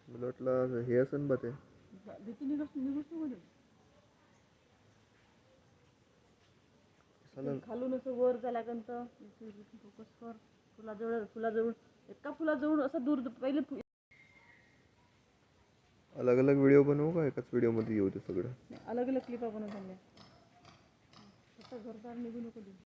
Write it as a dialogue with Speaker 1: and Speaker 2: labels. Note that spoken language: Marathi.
Speaker 1: मला वाटलं हे असं बा ते
Speaker 2: खालून असं वर झाल्यानंतर फोकस कर. फुलाजवळ एका फुलाजवळ असं दूर पहिले
Speaker 1: अलग अलग व्हिडिओ बनवू का एकाच व्हिडिओ मध्ये येऊ ते सगळं?
Speaker 2: अलग अलग क्लिपा बनवून घरदार निघू नको.